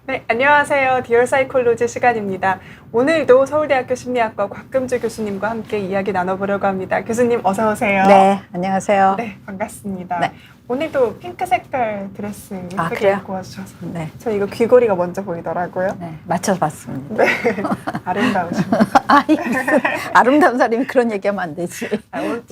네, 안녕하세요. 디얼 사이콜로지 시간입니다. 오늘도 서울대학교 심리학과 곽금주 교수님과 함께 이야기 나눠보려고 합니다. 교수님 어서 오세요. 네, 안녕하세요. 네, 반갑습니다. 네. 오늘도 핑크 색깔 드레스 예쁘게 그래요? 입고 와주셔서 네, 저 이거 귀걸이가 먼저 보이더라고요. 네, 맞춰봤습니다. 네, 아름다우십니다. 아니, 무슨 아름다운 사람이 그런 얘기하면 안 되지.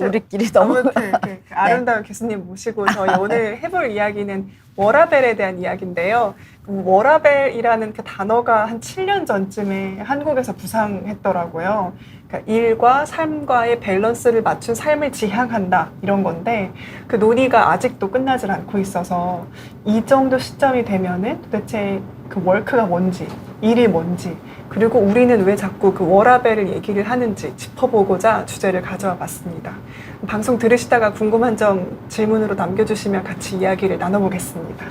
우리끼리 너무. 아무튼 그 아름다운 교수님 모시고 저희 오늘 해볼 이야기는 워라벨에 대한 이야기인데요. 워라벨이라는 그 단어가 한 7년 전쯤에 한국에서 부상했더라고요. 그러니까 일과 삶과의 밸런스를 맞춘 삶을 지향한다 이런 건데 그 논의가 아직도 끝나질 않고 있어서 이 정도 시점이 되면은 도대체 그 워크가 뭔지, 일이 뭔지, 그리고 우리는 왜 자꾸 그 워라벨을 얘기를 하는지 짚어보고자 주제를 가져와 봤습니다. 방송 들으시다가 궁금한 점 질문으로 남겨주시면 같이 이야기를 나눠보겠습니다.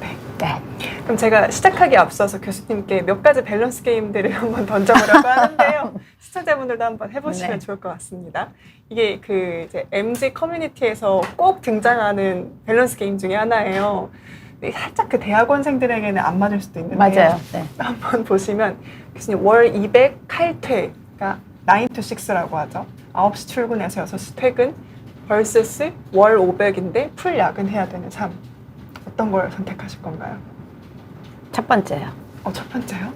네. 네. 그럼 제가 시작하기 앞서서 교수님께 몇 가지 밸런스 게임들을 한번 던져보려고 하는데요. 시청자분들도 한번 해보시면 네. 좋을 것 같습니다. 이게 그 이제 MZ 커뮤니티에서 꼭 등장하는 밸런스 게임 중에 하나예요. 근데 살짝 그 대학원생들에게는 안 맞을 수도 있는데요. 맞아요. 네. 한번 보시면 교수님 월 200 칼퇴가 9 to 6라고 하죠. 9시 출근해서 6시 퇴근 vs 월 500인데 풀 야근해야 되는 삶. 어떤 걸 선택하실 건가요? 첫 번째요. 첫 번째요?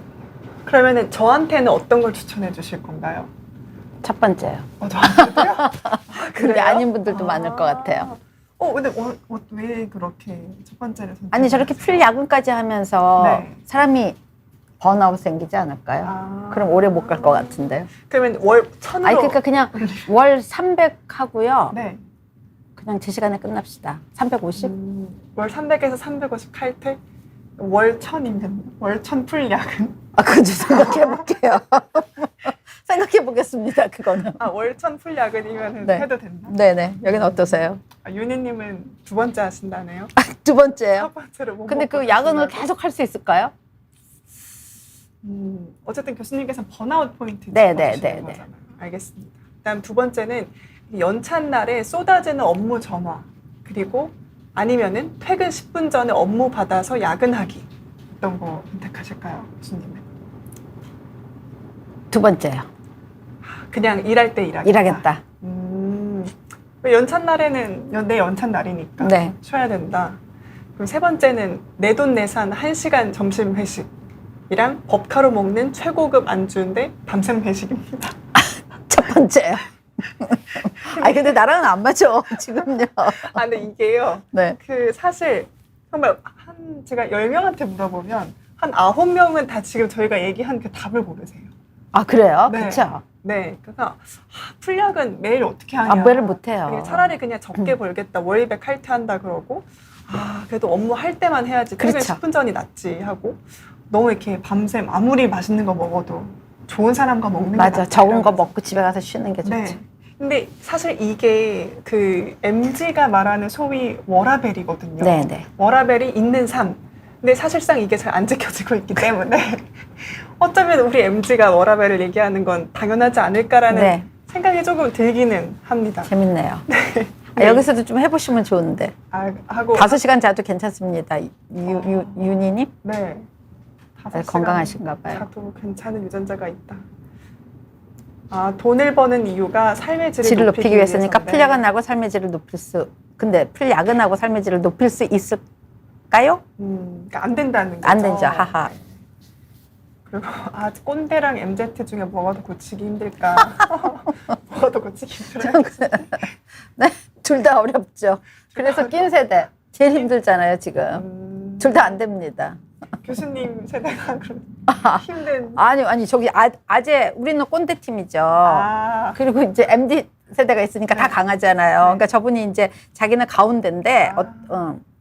그러면은 저한테는 어떤 걸 추천해 주실 건가요? 첫 번째요. 저한테요? 근데 아닌 분들도 많을 것 같아요. 근데 왜 그렇게 첫 번째를 선택? 아니, 저렇게 풀 야근까지 하면서 네. 사람이 번아웃 생기지 않을까요? 그럼 오래 못 갈 것 같은데요. 그러면 월 1000으로. 아니, 그러니까 그냥 월 300 하고요. 네. 그냥 제 시간에 끝납시다. 350? 월 300에서 350 칼퇴? 월 1000이면 월 1000 풀 야근? 그건 좀 생각해 볼게요. 생각해 보겠습니다, 그거는. 월 1000 풀 야근이면 네. 해도 된다? 네네. 여기는 어떠세요? 윤희님은 두 번째 하신다네요? 두 번째요. 첫 번째로 못 근데 먹고 그 야근을 하신다고? 계속 할 수 있을까요? 어쨌든 교수님께서 번아웃 포인트 네, 짚어주시는 네, 네, 거잖아요. 알겠습니다. 다음 두 번째는 연찬 날에 쏟아지는 업무 전화, 그리고 아니면은 퇴근 10분 전에 업무 받아서 야근하기. 어떤 거 선택하실까요, 교수님은? 두 번째요. 그냥 일할 때 일하겠다. 일하겠다. 연찬 날에는 내 연찬 날이니까 네. 쉬어야 된다. 그럼 세 번째는 내돈내산 1시간 점심 회식이랑 법카로 먹는 최고급 안주인데 밤샘 회식입니다. 첫 번째요. 아니, 근데 나랑은 안 맞아, 지금요. 근데 이게요. 네. 그 사실 정말 제가 10명한테 물어보면 한 9명은 다 지금 저희가 얘기한 그 답을 모르세요. 그래요? 네. 그쵸? 네. 그래서 풀약은 매일 어떻게 하냐. 매일 못해요. 그냥 차라리 그냥 적게 벌겠다. 월 200 칼퇴한다 그러고 그래도 업무 할 때만 해야지. 퇴근 그렇죠. 10분 전이 낫지 하고 너무 이렇게 밤샘 아무리 맛있는 거 먹어도 좋은 사람과 먹는 게 맞아. 낫다. 적은 거 이러면서. 먹고 집에 가서 쉬는 게 좋지. 네. 근데 사실 이게 그 MZ가 말하는 소위 워라벨이거든요. 네네. 워라벨이 있는 삶. 근데 사실상 이게 잘 안 지켜지고 있기 때문에 어쩌면 우리 MZ가 워라벨을 얘기하는 건 당연하지 않을까라는 네. 생각이 조금 들기는 합니다. 재밌네요. 네. 여기서도 좀 해보시면 좋은데. 하고 5시간 자도 괜찮습니다. 윤희님? 네. 5시간 건강하신가 봐요. 자도 괜찮은 유전자가 있다. 돈을 버는 이유가 삶의 질을 질을 높이기 위해서니까 위해서인데. 풀야근하고 삶의 질을 근데 풀야근하고 삶의 질을 높일 수 있을까요? 그러니까 안 된다는 거죠. 안 되죠. 하하. 그리고 꼰대랑 MZ 중에 뭐가 더 고치기 힘들까? 뭐가 더 고치기 힘들어요? 네, 둘 다 어렵죠. 그래서 낀 세대 제일 힘들잖아요, 지금. 둘 다 안 됩니다. 교수님 세대가 그럼 힘든. 아니 저기 아재 우리는 꼰대 팀이죠. 그리고 이제 MZ 세대가 있으니까 다 네. 강하잖아요. 네. 그러니까 저분이 이제 자기는 가운데인데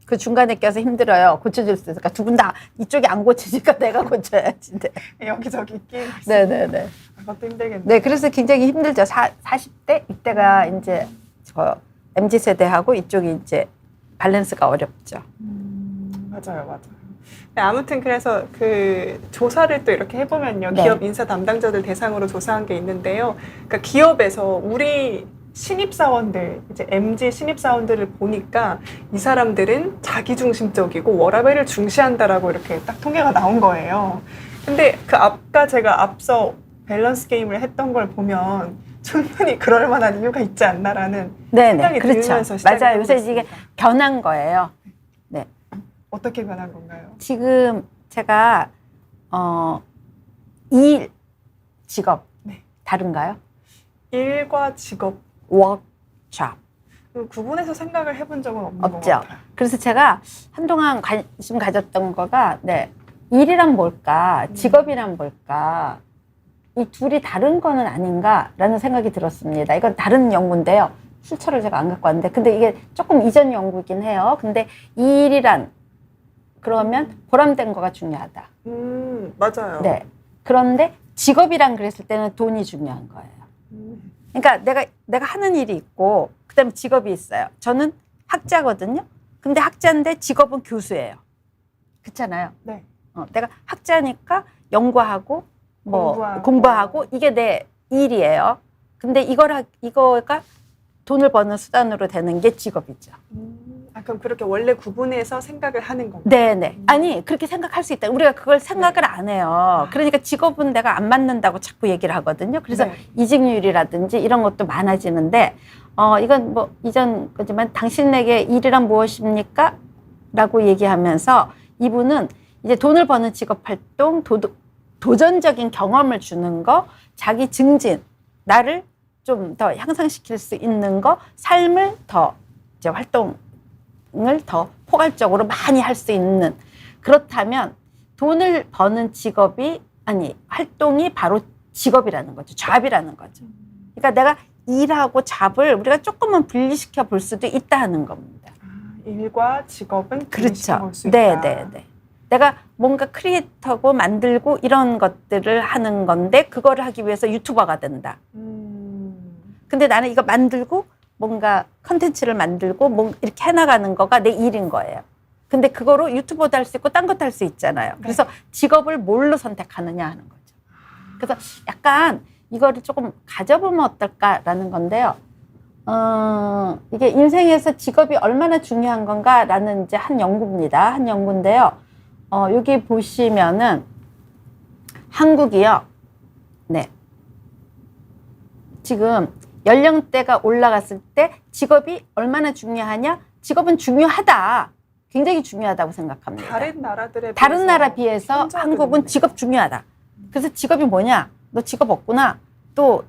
그 중간에 껴서 힘들어요. 고쳐줄 수 있으니까 두 분 다 이쪽이 안 고치니까 내가 고쳐야지. 네. 여기저기 끼고 있어요. 네네네. 그것도 힘들겠네요. 네, 그래서 굉장히 힘들죠. 40대 이때가 이제 저 MZ 세대하고 이쪽이 이제 밸런스가 어렵죠. 맞아요. 네, 아무튼 그래서 그 조사를 또 이렇게 해보면요. 네. 기업 인사 담당자들 대상으로 조사한 게 있는데요. 그러니까 기업에서 우리 신입사원들, 이제 MZ 신입사원들을 보니까 이 사람들은 자기중심적이고 워라밸을 중시한다라고 이렇게 딱 통계가 나온 거예요. 근데 그 아까 제가 앞서 밸런스 게임을 했던 걸 보면 충분히 그럴 만한 이유가 있지 않나라는 생각이 그렇죠. 들면서 시작을 맞아요. 요새 해보겠습니다. 이게 변한 거예요. 네. 어떻게 변한 건가요? 지금 제가 일, 직업 네. 다른가요? 일과 직업 워크숍. 구분해서 생각을 해본 적은 없는 없죠. 것 같아요. 그래서 제가 한동안 관심 가졌던 거가 일이란 뭘까? 직업이란 뭘까? 이 둘이 다른 거는 아닌가라는 생각이 들었습니다. 이건 다른 연구인데요. 출처를 제가 안 갖고 왔는데 근데 이게 조금 이전 연구이긴 해요. 근데 이 일이란 그러면 보람된 거가 중요하다. 맞아요. 네. 그런데 직업이란 그랬을 때는 돈이 중요한 거예요. 그러니까 내가 하는 일이 있고 그다음에 직업이 있어요. 저는 학자거든요. 근데 학자인데 직업은 교수예요. 그렇잖아요. 네. 내가 학자니까 연구하고 공부하고. 공부하고 이게 내 일이에요. 근데 이거가 돈을 버는 수단으로 되는 게 직업이죠. 그럼 그렇게 원래 구분해서 생각을 하는 건가요? 네네. 아니 그렇게 생각할 수 있다. 우리가 그걸 생각을 안 해요. 그러니까 직업은 내가 안 맞는다고 자꾸 얘기를 하거든요. 그래서 네. 이직률이라든지 이런 것도 많아지는데 이건 뭐 이전 거지만 당신에게 일이란 무엇입니까? 라고 얘기하면서 이분은 이제 돈을 버는 직업 활동, 도전적인 경험을 주는 거, 자기 증진, 나를 좀 더 향상시킬 수 있는 거, 삶을 더 이제 활동을 더 포괄적으로 많이 할 수 있는. 그렇다면 돈을 버는 활동이 바로 직업이라는 거죠. 잡이라는 거죠. 그러니까 내가 일하고 잡을 우리가 조금만 분리시켜 볼 수도 있다는 겁니다. 일과 직업은 그렇죠. 볼 수 있다. 네. 내가 뭔가 크리에이터고 만들고 이런 것들을 하는 건데 그거를 하기 위해서 유튜버가 된다. 근데 나는 이거 만들고 뭔가 컨텐츠를 만들고 이렇게 해나가는 거가 내 일인 거예요. 근데 그거로 유튜버도 할 수 있고 딴 것도 할 수 있잖아요. 그래서 직업을 뭘로 선택하느냐 하는 거죠. 그래서 약간 이거를 조금 가져보면 어떨까라는 건데요. 이게 인생에서 직업이 얼마나 중요한 건가라는 이제 한 연구입니다. 한 연구인데요. 여기 보시면은 한국이요. 네. 지금 연령대가 올라갔을 때 직업이 얼마나 중요하냐? 직업은 중요하다. 굉장히 중요하다고 생각합니다. 다른 나라 비해서 한국은 직업 중요하다. 그래서 직업이 뭐냐? 너 직업 없구나. 또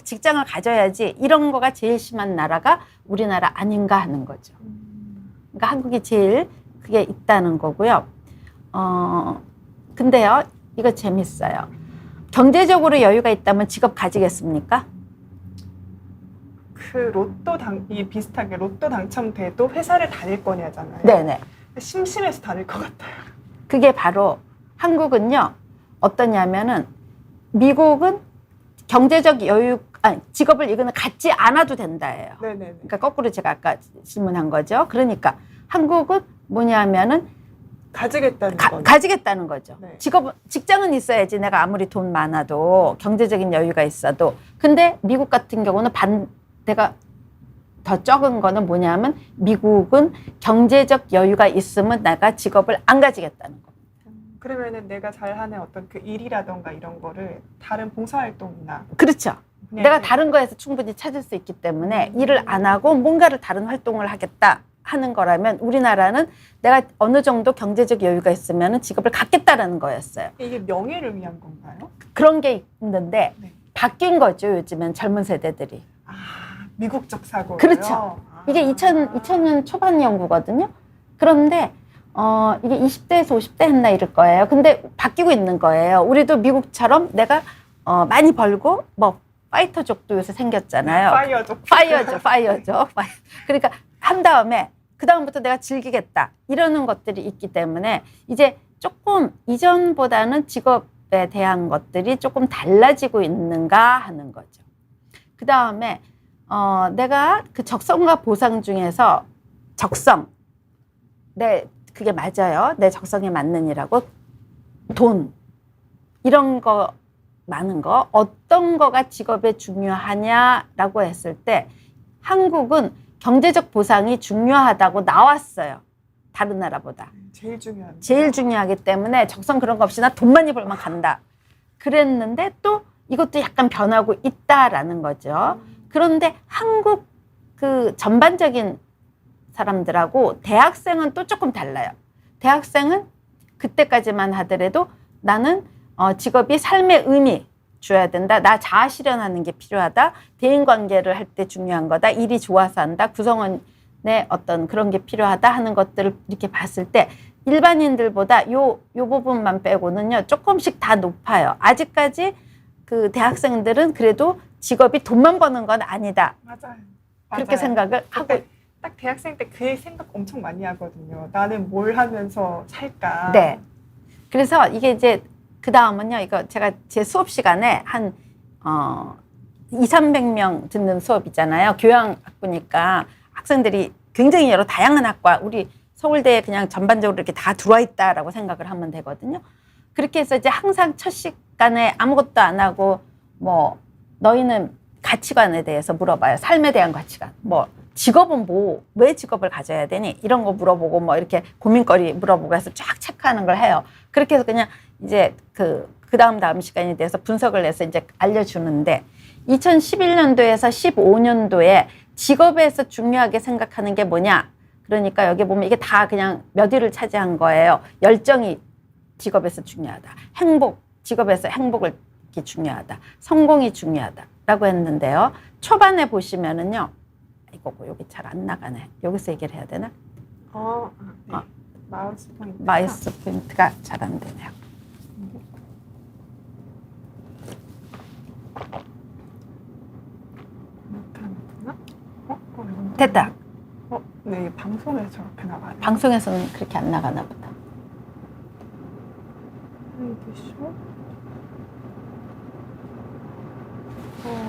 직장을 가져야지. 이런 거가 제일 심한 나라가 우리나라 아닌가 하는 거죠. 그러니까 한국이 제일 그게 있다는 거고요. 근데요, 이거 재밌어요. 경제적으로 여유가 있다면 직업 가지겠습니까? 비슷하게 로또 당첨돼도 회사를 다닐 거냐잖아요. 네네. 심심해서 다닐 것 같아요. 그게 바로 한국은요, 어떠냐면은 미국은 경제적 직업을 이거는 갖지 않아도 된다예요. 네네. 그러니까 거꾸로 제가 아까 질문한 거죠. 그러니까 한국은 뭐냐면은 가지겠다는 거죠. 네. 직장은 있어야지 내가 아무리 돈 많아도 경제적인 여유가 있어도. 근데 미국 같은 경우는 반대가 더 적은 거는 뭐냐면 미국은 경제적 여유가 있으면 내가 직업을 안 가지겠다는 겁니다. 그러면은 내가 잘하는 어떤 그 일이라던가 이런 거를 다른 봉사활동이나. 그렇죠. 내가 다른 거에서 충분히 찾을 수 있기 때문에 일을 안 하고 뭔가를 다른 활동을 하겠다 하는 거라면 우리나라는 내가 어느 정도 경제적 여유가 있으면 직업을 갖겠다라는 거였어요. 이게 명예를 위한 건가요? 그런 게 있는데 네. 바뀐 거죠. 요즘엔 젊은 세대들이. 미국적 사고요? 그렇죠. 이게 2000년 초반 연구거든요. 그런데 이게 20대에서 50대 했나 이럴 거예요. 근데 바뀌고 있는 거예요. 우리도 미국처럼 내가 많이 벌고 파이터족도 요새 생겼잖아요. 파이어죠. 그러니까 한 다음에 그 다음부터 내가 즐기겠다 이러는 것들이 있기 때문에 이제 조금 이전보다는 직업에 대한 것들이 조금 달라지고 있는가 하는 거죠. 그 다음에 내가 그 적성과 보상 중에서 그게 맞아요. 내 적성에 맞는 일하고 돈 이런 거 많은 거, 어떤 거가 직업에 중요하냐라고 했을 때 한국은 경제적 보상이 중요하다고 나왔어요. 다른 나라보다. 제일 중요한. 제일 중요하기 때문에 적성 그런 거 없이 나 돈 많이 벌면 간다. 그랬는데 또 이것도 약간 변하고 있다라는 거죠. 그런데 한국 그 전반적인 사람들하고 대학생은 또 조금 달라요. 대학생은 그때까지만 하더라도 나는 직업이 삶의 의미 줘야 된다. 나 자아 실현하는 게 필요하다. 대인관계를 할 때 중요한 거다. 일이 좋아서 한다. 구성원의 어떤 그런 게 필요하다 하는 것들을 이렇게 봤을 때 일반인들보다 요 부분만 빼고는요 조금씩 다 높아요. 아직까지 그 대학생들은 그래도 직업이 돈만 버는 건 아니다. 맞아요. 그렇게 맞아요. 생각을 하고. 딱 대학생 때 그 생각 엄청 많이 하거든요. 나는 뭘 하면서 살까. 네. 그래서 이게 이제 그 다음은요, 이거 제가 제 수업 시간에 한 200~300명 듣는 수업이잖아요. 교양학부니까 학생들이 굉장히 여러 다양한 학과, 우리 서울대에 그냥 전반적으로 이렇게 다 들어와 있다라고 생각을 하면 되거든요. 그렇게 해서 이제 항상 첫 시간에 아무것도 안 하고 뭐 너희는 가치관에 대해서 물어봐요. 삶에 대한 가치관. 뭐 직업은 뭐, 왜 직업을 가져야 되니? 이런 거 물어보고 뭐 이렇게 고민거리 물어보고 해서 쫙 체크하는 걸 해요. 그렇게 해서 그냥 이제 그 다음 시간에 대해서 분석을 해서 이제 알려주는데 2011년도에서 15년도에 직업에서 중요하게 생각하는 게 뭐냐? 그러니까 여기 보면 이게 다 그냥 몇 위를 차지한 거예요. 열정이 직업에서 중요하다. 행복, 직업에서 행복을 게 중요하다. 성공이 중요하다라고 했는데요. 초반에 보시면은요. 이거고 여기 잘 안 나가네. 여기서 얘기를 해야 되나? 네. 마우스 포인트. 마우스 포인트가 잘 안 되네요. 됐다. 네, 방송에서 저렇게 나가요. 방송에서는 그렇게 안 나가나 보다.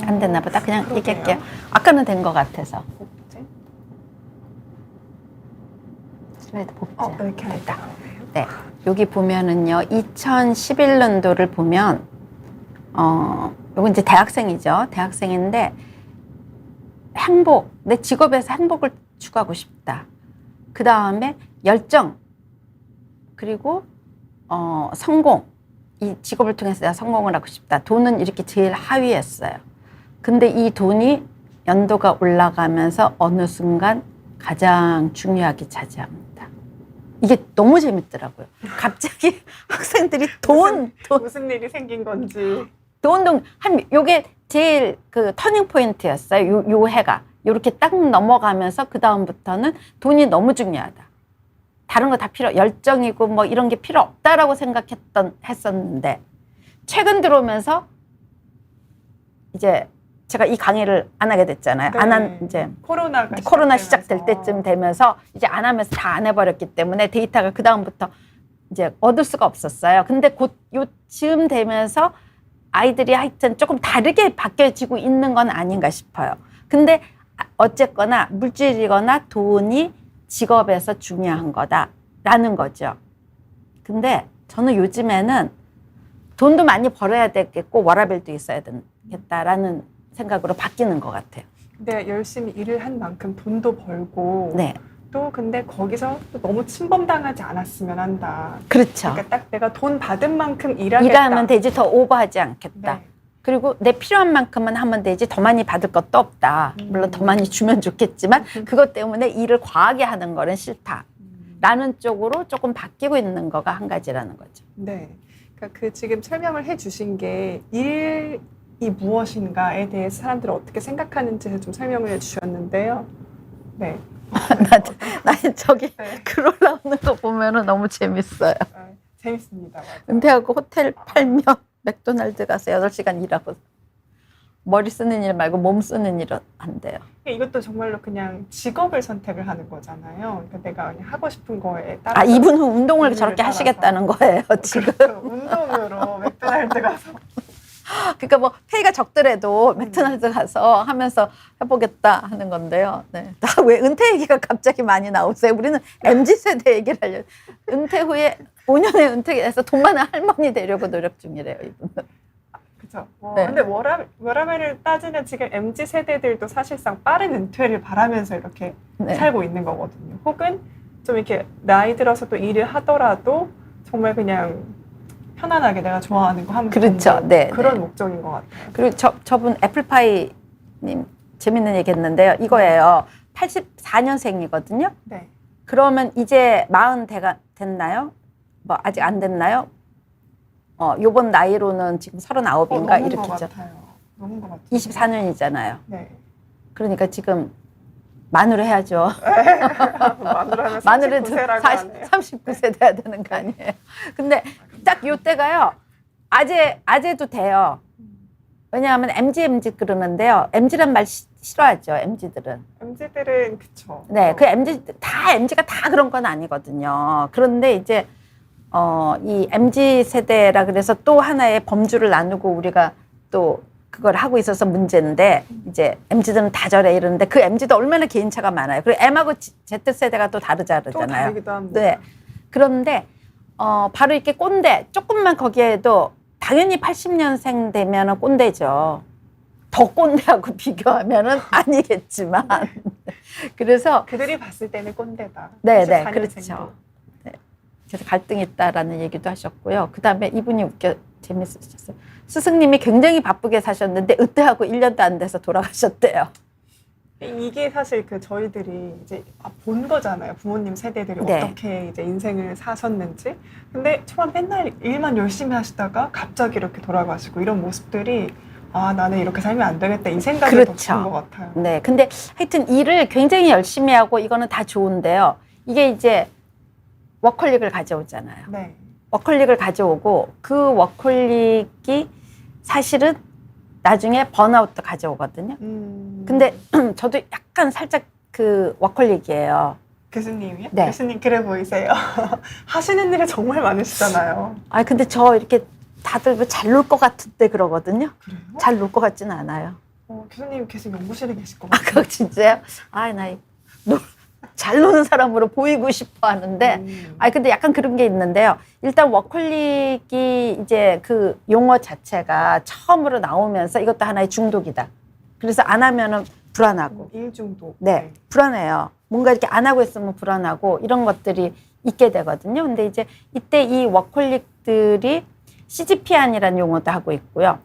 안 됐나 보다. 그냥 그러게요. 얘기할게요. 아까는 된 것 같아서. 복제? 슬라이드 복제. 이렇게 하니까. 네. 여기 보면은요, 2011년도를 보면, 요건 이제 대학생이죠. 대학생인데, 행복, 내 직업에서 행복을 추구하고 싶다. 그 다음에 열정, 그리고, 성공. 이 직업을 통해서 내가 성공을 하고 싶다. 돈은 이렇게 제일 하위였어요. 근데 이 돈이 연도가 올라가면서 어느 순간 가장 중요하게 차지합니다. 이게 너무 재밌더라고요. 갑자기 학생들이 무슨 일이 생긴 건지. 요게 제일 그 터닝 포인트였어요. 요 해가. 요렇게 딱 넘어가면서 그다음부터는 돈이 너무 중요하다. 다른 거 다 열정이고 뭐 이런 게 필요 없다라고 했었는데, 최근 들어오면서 이제 제가 이 강의를 안 하게 됐잖아요. 네. 이제 코로나 시작될 때쯤 되면서 이제 안 하면서 다 안 해버렸기 때문에 데이터가 그다음부터 이제 얻을 수가 없었어요. 근데 곧 요쯤 되면서 아이들이 하여튼 조금 다르게 바뀌어지고 있는 건 아닌가 싶어요. 근데 어쨌거나 물질이거나 돈이 직업에서 중요한 거다라는 거죠. 근데 저는 요즘에는 돈도 많이 벌어야 되겠고 워라밸도 있어야 되겠다라는 생각으로 바뀌는 것 같아요. 네, 열심히 일을 한 만큼 돈도 벌고. 네. 또 근데 거기서 또 너무 침범당하지 않았으면 한다. 그렇죠. 그러니까 딱 내가 돈 받은 만큼 일하겠다. 일하면 되지 더 오버하지 않겠다. 네. 그리고 내 필요한 만큼만 하면 되지 더 많이 받을 것도 없다. 물론 더 많이 주면 좋겠지만 그것 때문에 일을 과하게 하는 거는 싫다. 라는 쪽으로 조금 바뀌고 있는 거가 한 가지라는 거죠. 네. 그러니까 그 지금 설명을 해주신 게 일이 무엇인가에 대해서 사람들이 어떻게 생각하는지를 좀 설명을 해주셨는데요. 네. 나 저기 네. 글 올라오는 거 보면은 너무 재밌어요. 재밌습니다. 맞아요. 은퇴하고 호텔 팔면 맥도날드 가서 8시간 일하고 머리 쓰는 일 말고 몸 쓰는 일은 안 돼요. 이것도 정말로 그냥 직업을 선택을 하는 거잖아요. 그러니까 내가 그냥 하고 싶은 거에 따라. 이분은 운동을 저렇게 하시겠다는 거예요, 지금. 그렇죠. 운동으로 맥도날드 가서. 그러니까 뭐 페이가 적더라도 맥도날드 가서 하면서 해보겠다 하는 건데요. 네. 나 왜 은퇴 얘기가 갑자기 많이 나오세요? 우리는 MZ세대 얘기를 하려고. 은퇴 후에 5년에 은퇴해서 돈 많은 할머니 되려고 노력 중이래요, 이분은. 그렇죠. 네. 근데 워라밸을 따지면 지금 MZ 세대들도 사실상 빠른 은퇴를 바라면서 이렇게 네. 살고 있는 거거든요. 혹은 좀 이렇게 나이 들어서 또 일을 하더라도 정말 그냥 편안하게 내가 좋아하는 거 하면 그렇죠. 된다. 네, 그런 네. 목적인 것 같아요. 그리고 저분 애플파이님 재밌는 얘기 했는데요. 이거예요. 84년생이거든요. 네. 그러면 이제 40대가 됐나요? 뭐 아직 안 됐나요? 요번 나이로는 지금 39인가 넘은 이렇게 것 죠 같아요. 넘은 것 같아요. 24년이잖아요. 네. 그러니까 지금 만으로 해야죠. 만으로 하면 만으로 39세라고 하네요. 39세 돼야 되는 거 아니에요. 근데 딱 요때가요. 아재도 돼요. 왜냐하면 MZ 그러는데요. MZ란 말 싫어하죠. MZ들은. MZ들은 그쵸. 네, 그 MZ가 다 그런 건 아니거든요. 그런데 이제 이 MZ 세대라 그래서 또 하나의 범주를 나누고 우리가 또 그걸 하고 있어서 문제인데 이제 MZ들은 다 저래 이러는데 그 MZ도 얼마나 개인차가 많아요. 그리고 M하고 Z세대가 또 다르잖아요. 또 다르기도 합니다. 네. 그런데 바로 이렇게 꼰대 조금만 거기에도 당연히 80년생 되면은 꼰대죠. 더 꼰대하고 비교하면은 아니겠지만. 그래서 그들이 봤을 때는 꼰대다. 네, 84년생도. 그렇죠. 네. 그래서 갈등이 있다라는 얘기도 하셨고요. 그 다음에 이분이 재밌으셨어요. 스승님이 굉장히 바쁘게 사셨는데 은퇴하고 1년도 안 돼서 돌아가셨대요. 이게 사실 저희들이 이제 본 거잖아요. 부모님 세대들이 네. 어떻게 이제 인생을 사셨는지. 근데 처음 맨날 일만 열심히 하시다가 갑자기 이렇게 돌아가시고 이런 모습들이 나는 이렇게 살면 안 되겠다 이 생각이 더 그렇죠. 드는 것 같아요. 네. 근데 하여튼 일을 굉장히 열심히 하고 이거는 다 좋은데요. 이게 이제 워커릭을 가져오잖아요. 네. 워커릭을 가져오고 그 워커릭이 사실은 나중에 번아웃도 가져오거든요. 근데 저도 약간 살짝 그 워커릭이에요. 교수님이요? 네. 교수님 그래 보이세요. 하시는 일이 정말 많으시잖아요. 근데 저 이렇게 다들 잘 놀 것 같은데 그러거든요. 그래요? 잘 놀 것 같지는 않아요. 교수님 계속 연구실에 계실 것 그거 같아요. 진짜요? 잘 노는 사람으로 보이고 싶어 하는데, 근데 약간 그런 게 있는데요. 일단 워커릭이 이제 그 용어 자체가 처음으로 나오면서 이것도 하나의 중독이다. 그래서 안 하면은 불안하고. 일중독. 네, 불안해요. 뭔가 이렇게 안 하고 있으면 불안하고 이런 것들이 있게 되거든요. 근데 이제 이때 이 워커릭들이 CGP안이라는 용어도 하고 있고요.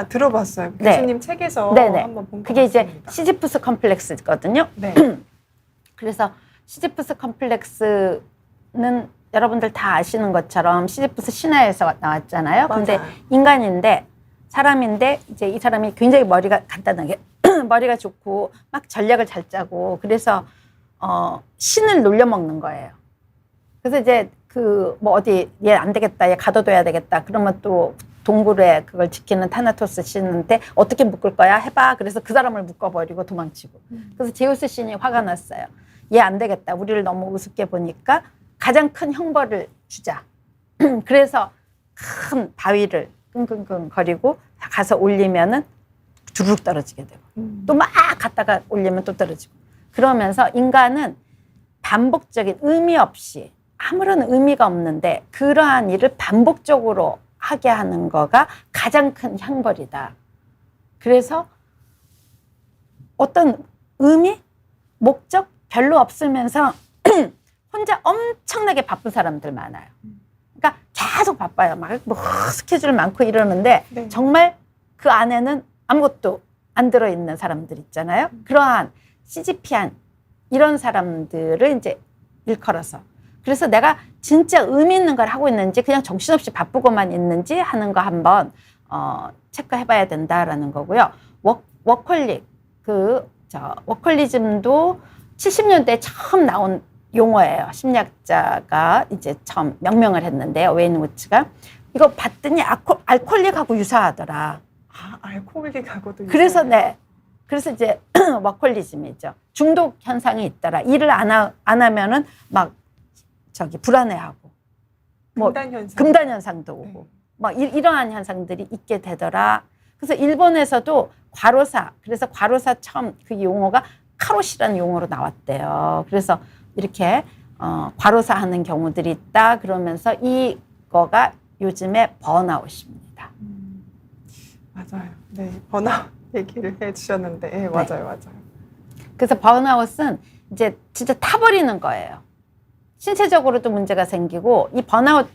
들어봤어요. 네. 교수님 책에서 네네. 한번 본 것 그게 이제 같습니다. 시지프스 컴플렉스거든요. 네. 그래서 시지프스 컴플렉스는 여러분들 다 아시는 것처럼 시지프스 신화에서 나왔잖아요. 근데 맞아요. 인간인데 사람인데 이제 이 사람이 굉장히 머리가 간단하게 머리가 좋고 막 전략을 잘 짜고 그래서 신을 놀려먹는 거예요. 그래서 이제 뭐 어디 얘 안 되겠다, 얘 가둬둬야 되겠다. 그러면 또 동굴에 그걸 지키는 타나토스 신한테 어떻게 묶을 거야? 해봐. 그래서 그 사람을 묶어버리고 도망치고. 그래서 제우스 신이 화가 났어요. 얘 안 되겠다. 우리를 너무 우습게 보니까 가장 큰 형벌을 주자. 그래서 큰 바위를 끙끙끙 거리고 가서 올리면은 주르륵 떨어지게 되고 또 막 갔다가 올리면 또 떨어지고 그러면서 인간은 반복적인 의미 없이 아무런 의미가 없는데 그러한 일을 반복적으로 하게 하는 거가 가장 큰 형벌이다. 그래서 어떤 의미, 목적 별로 없으면서 혼자 엄청나게 바쁜 사람들 많아요. 그러니까 계속 바빠요. 막 뭐 스케줄 많고 이러는데 네. 정말 그 안에는 아무것도 안 들어있는 사람들 있잖아요. 그러한 CGP안 이런 사람들을 이제 일컬어서 그래서 내가 진짜 의미 있는 걸 하고 있는지 그냥 정신없이 바쁘고만 있는지 하는 거 한번 체크해봐야 된다라는 거고요. 워커릭 워커리즘도 70년대에 처음 나온 용어예요. 심리학자가 이제 처음 명명을 했는데요. 웨인 우츠가 이거 봤더니 알코올릭하고 유사하더라. 알코올릭하고도. 그래서 그래서 이제 워커리즘이죠. 중독 현상이 있더라. 일을 안 하면은 막 불안해하고 금단 현상도 오고 네. 막 이러한 현상들이 있게 되더라. 그래서 일본에서도 그래서 과로사 처음 그 용어가 카로시라는 용어로 나왔대요. 그래서 이렇게 과로사 하는 경우들이 있다. 그러면서 이거가 요즘에 번아웃입니다. 맞아요. 네, 번아웃 얘기를 해주셨는데, 네, 맞아요, 맞아요. 그래서 번아웃은 이제 진짜 타버리는 거예요. 신체적으로도 문제가 생기고 이 번아웃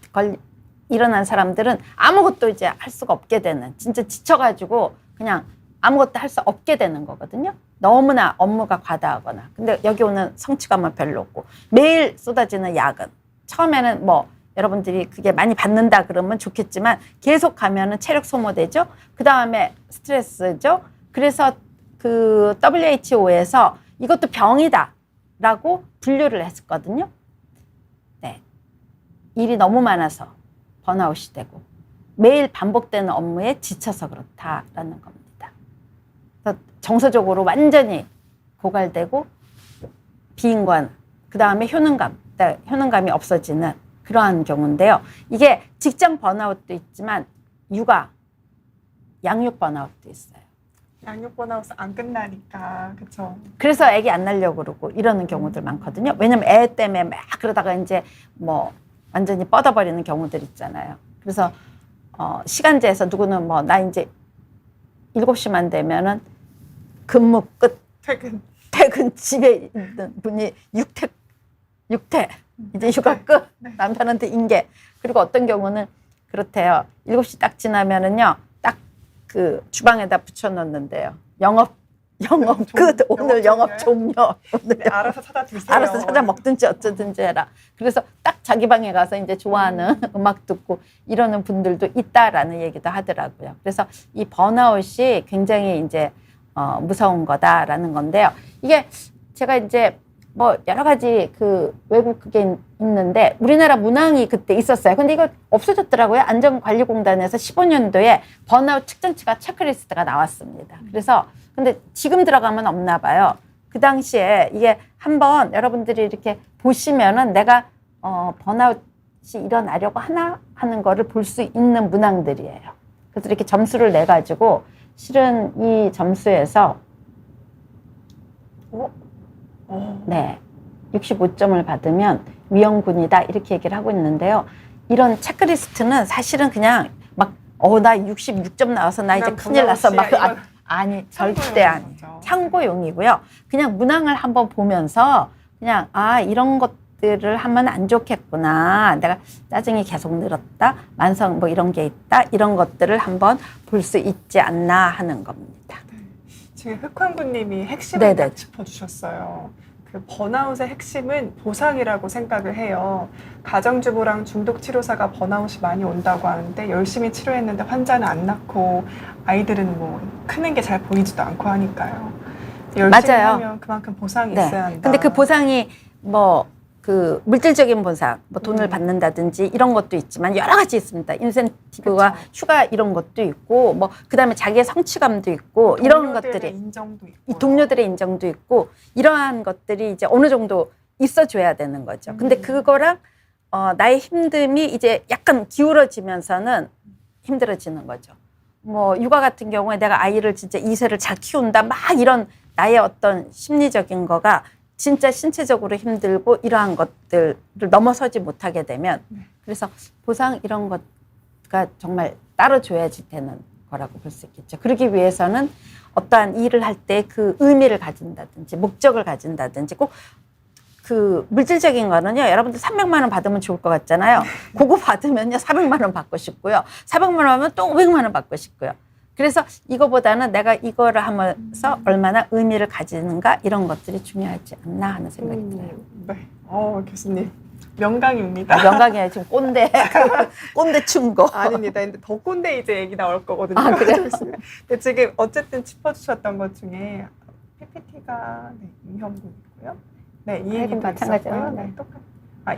일어난 사람들은 아무것도 이제 할 수가 없게 되는, 진짜 지쳐가지고 그냥 아무것도 할 수 없게 되는 거거든요. 너무나 업무가 과다하거나. 근데 여기 오는 성취감은 별로 없고 매일 쏟아지는 야근. 처음에는 뭐 여러분들이 그게 많이 받는다 그러면 좋겠지만 계속 가면은 체력 소모되죠. 그 다음에 스트레스죠. 그래서 그 WHO에서 이것도 병이다라고 분류를 했었거든요. 네, 일이 너무 많아서 번아웃이 되고 매일 반복되는 업무에 지쳐서 그렇다라는 겁니다. 그래서 정서적으로 완전히 고갈되고 비인관, 그 다음에 효능감이 없어지는 그러한 경우인데요. 이게 직장 번아웃도 있지만 육아, 양육 번아웃도 있어요. 양육 번아웃 안 끝나니까, 그쵸. 그래서 애기 안 낳으려고 그러고 이러는 경우들 많거든요. 왜냐면 애 때문에 막 그러다가 이제 뭐 완전히 뻗어버리는 경우들 있잖아요. 그래서 시간제에서 누구는 뭐 나 이제 7시만 되면은 근무 끝, 퇴근 집에 있는 분이 육퇴 이제 휴가 끝, 네. 남편한테 인계. 그리고 어떤 경우는 그렇대요. 7시 딱 지나면은요, 딱 그 주방에다 붙여놓는데요. 영업 끝. 오늘 영업 종료. 오늘 네, 알아서 찾아 드세요. 알아서 찾아 먹든지 어쩌든지 해라. 그래서 딱 자기 방에 가서 이제 좋아하는 음악 듣고 이러는 분들도 있다라는 얘기도 하더라고요. 그래서 이 번아웃이 굉장히 이제 무서운 거다라는 건데요. 이게 제가 이제 뭐 여러 가지 그 외국 그게 있는데 우리나라 문항이 그때 있었어요. 근데 이거 없어졌더라고요. 안전관리공단에서 15년도에 번아웃 측정치가 체크리스트가 나왔습니다. 그래서 근데 지금 들어가면 없나 봐요. 그 당시에 이게 한번 여러분들이 이렇게 보시면은 내가 번아웃이 일어나려고 하나 하는 거를 볼 수 있는 문항들이에요. 그래서 이렇게 점수를 내 가지고 실은 이 점수에서 네, 65점을 받으면 위험군이다 이렇게 얘기를 하고 있는데요. 이런 체크리스트는 사실은 그냥 막 나 66점 나와서 나 이제 큰일 났어 막 아니 절대 아니에요. 참고용이고요. 그냥 문항을 한번 보면서 그냥 이런 것들을 하면 안 좋겠구나. 내가 짜증이 계속 늘었다. 만성 뭐 이런 게 있다. 이런 것들을 한번 볼 수 있지 않나 하는 겁니다. 지금 흑황구님이 핵심을 네네. 딱 짚어주셨어요. 그 번아웃의 핵심은 보상이라고 생각을 해요. 가정주부랑 중독치료사가 번아웃이 많이 온다고 하는데 열심히 치료했는데 환자는 안 낳고 아이들은 뭐 크는 게 잘 보이지도 않고 하니까요. 열심히 맞아요. 하면 그만큼 보상이 네. 있어야 한다. 근데 그 보상이 뭐 그 물질적인 보상, 뭐 돈을 음. 받는다든지 이런 것도 있지만 여러 가지 있습니다. 인센티브와 그쵸. 휴가 이런 것도 있고 뭐 그다음에 자기의 성취감도 있고 이런 동료들의 것들이 인정도 있고 이 동료들의 인정도 있고 이러한 것들이 이제 어느 정도 있어줘야 되는 거죠. 근데 그거랑 나의 힘듦이 이제 약간 기울어지면서는 힘들어지는 거죠. 뭐 육아 같은 경우에 내가 아이를 진짜 2세를 잘 키운다 막 이런 나의 어떤 심리적인 거가 진짜 신체적으로 힘들고 이러한 것들을 넘어서지 못하게 되면 그래서 보상 이런 것가 정말 따로 줘야지 되는 거라고 볼 수 있겠죠. 그러기 위해서는 어떠한 일을 할 때 그 의미를 가진다든지 목적을 가진다든지 꼭 그 물질적인 거는요. 여러분들 300만 원 받으면 좋을 것 같잖아요. 그거 받으면요. 400만 원 받고 싶고요. 400만 원 하면 또 500만 원 받고 싶고요. 그래서 이거보다는 내가 이거를 하면서 얼마나 의미를 가지는가 이런 것들이 중요하지 않나 하는 생각이 들어요. 네. 교수님 명강입니다. 명강이에요. 지금 꼰대 충고. 아닙니다. 근데 더 꼰대 이제 얘기 나올 거거든요. 그래요? 근데 지금 어쨌든 짚어주셨던 것 중에 PPT가 이형군이고요. 네, 이 얘기도 마찬가지예요. 있었고요. 네, 똑같아요.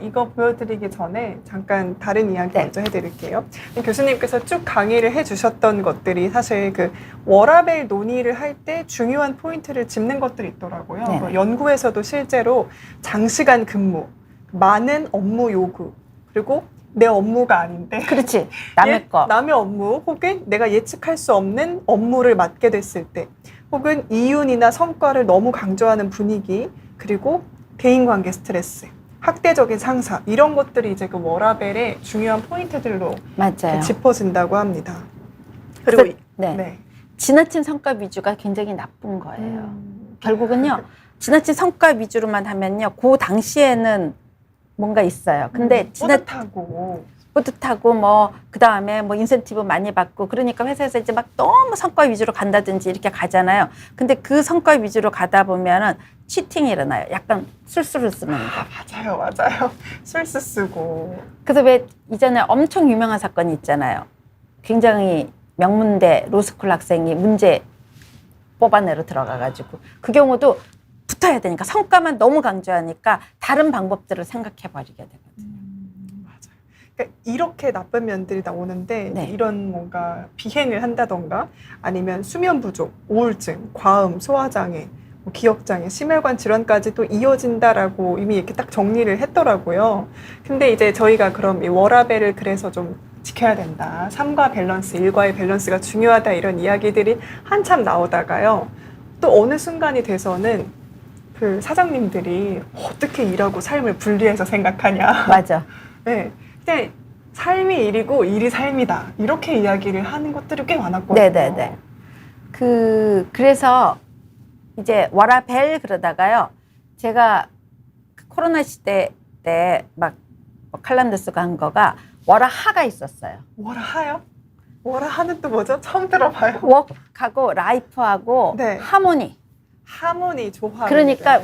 이거 보여드리기 전에 잠깐 다른 이야기 먼저 해드릴게요. 교수님께서 쭉 강의를 해주셨던 것들이 사실 그 워라밸 논의를 할 때 중요한 포인트를 짚는 것들이 있더라고요. 네. 연구에서도 실제로 장시간 근무, 많은 업무 요구, 그리고 내 업무가 아닌데 그렇지. 남의 거. 남의 업무 혹은 내가 예측할 수 없는 업무를 맡게 됐을 때 혹은 이윤이나 성과를 너무 강조하는 분위기 그리고 대인관계 스트레스 학대적인 상사 이런 것들이 이제 그 워라밸의 중요한 포인트들로 맞아요. 짚어진다고 합니다. 그리고 네. 네. 지나친 성과 위주가 굉장히 나쁜 거예요. 결국은요, 지나친 성과 위주로만 하면요, 그 당시에는 뭔가 있어요. 근데 뿌듯하고 뭐 그다음에 뭐 인센티브 많이 받고 그러니까 회사에서 이제 막 너무 성과 위주로 간다든지 이렇게 가잖아요. 근데 그 성과 위주로 가다 보면은 치팅이 일어나요. 약간 술수를 쓰는 거. 맞아요. 술수 쓰고. 그래서 왜 이전에 엄청 유명한 사건이 있잖아요. 굉장히 명문대 로스쿨 학생이 문제 뽑아내러 들어가가지고 그 경우도 붙어야 되니까 성과만 너무 강조하니까 다른 방법들을 생각해 버리게 되거든요. 맞아요. 그러니까 이렇게 나쁜 면들이 나오는데 네. 이런 뭔가 비행을 한다던가 아니면 수면 부족, 우울증, 과음, 소화장애, 뭐 기억장애, 심혈관 질환까지 또 이어진다라고 이미 이렇게 딱 정리를 했더라고요. 근데 이제 저희가 그럼 이 워라밸을 그래서 좀 지켜야 된다. 삶과 밸런스, 일과의 밸런스가 중요하다 이런 이야기들이 한참 나오다가요. 또 어느 순간이 돼서는 그 사장님들이 어떻게 일하고 삶을 분리해서 생각하냐. 맞아. 네. 그냥 삶이 일이고 일이 삶이다. 이렇게 이야기를 하는 것들이 꽤 많았거든요. 네네네. 그래서 이제 워라밸 그러다가요. 제가 코로나 시대 때 막 칼럼도 쓰고 한 거가 워라하가 있었어요. 워라하요? 워라하는 또 뭐죠? 처음 들어봐요. 워크하고 라이프하고 네. 하모니 조화. 그러니까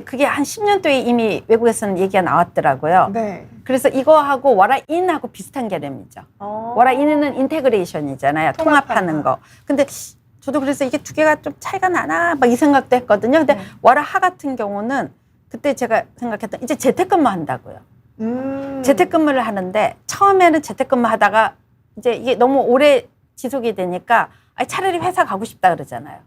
그게 한 10년도에 이미 외국에서는 얘기가 나왔더라고요. 네. 그래서 이거하고 워라인하고 비슷한 개념이죠. 워라인은 인테그레이션이잖아요. 통합하는 거. 근데 저도 그래서 이게 두 개가 좀 차이가 나나 막 이 생각도 했거든요. 근데 워라하 같은 경우는 그때 제가 생각했던 이제 재택근무 한다고요. 재택근무를 하는데 처음에는 재택근무 하다가 이제 이게 너무 오래 지속이 되니까 차라리 회사 가고 싶다 그러잖아요.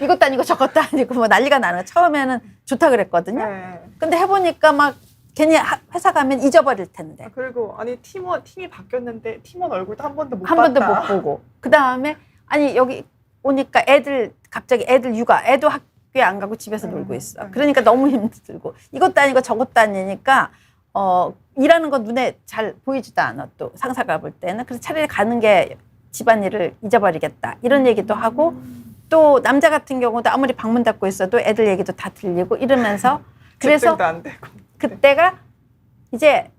이것도 아니고 저것도 아니고 뭐 난리가 나는 거. 처음에는 좋다 그랬거든요. 네. 근데 해보니까 막 괜히 회사 가면 잊어버릴 텐데. 그리고 아니 팀이 바뀌었는데 팀원 얼굴도 한 번도 못 한 번도 못 보고. 그 다음에 아니 여기 오니까 갑자기 애들 육아, 애도 학교에 안 가고 집에서 놀고 있어. 그러니까 너무 힘들고 이것도 아니고 저것도 아니니까 일하는 거 눈에 잘 보이지도 않아. 또 상사가 볼 때는. 그래서 차라리 가는 게 집안일을 잊어버리겠다 이런 얘기도 하고, 또 남자 같은 경우도 아무리 방문 닫고 있어도 애들 얘기도 다 들리고 이러면서 그래서 안 되고. 그때가 이제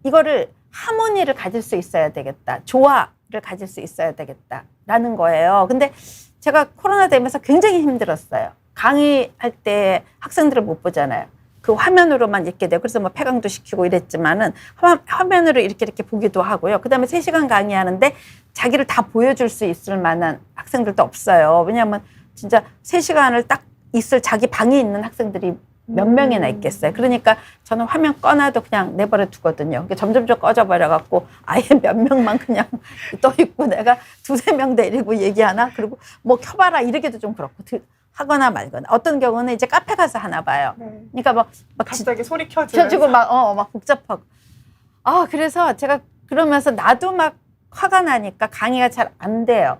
이거를 하모니를 가질 수 있어야 되겠다, 조화를 가질 수 있어야 되겠다라는 거예요. 근데 제가 코로나 되면서 굉장히 힘들었어요. 강의할 때 학생들을 못 보잖아요. 그 화면으로만 읽게 돼요. 그래서 뭐 폐강도 시키고 이랬지만은 화면으로 이렇게 보기도 하고요. 그 다음에 3시간 강의하는데 자기를 다 보여줄 수 있을 만한 학생들도 없어요. 왜냐하면 진짜 3시간을 딱 있을 자기 방에 있는 학생들이 몇 명이나 있겠어요. 그러니까 저는 화면 꺼놔도 그냥 내버려 두거든요. 점점 꺼져버려갖고 아예 몇 명만 그냥 떠 있고 내가 2-3명 데리고 얘기하나? 그리고 뭐 켜봐라 이러기도 좀 그렇고. 하거나 말거나. 어떤 경우는 이제 카페 가서 하나 봐요. 네. 그러니까 막 갑자기 소리 켜지고 막 복잡하고. 그래서 제가 그러면서 나도 막 화가 나니까 강의가 잘 안 돼요.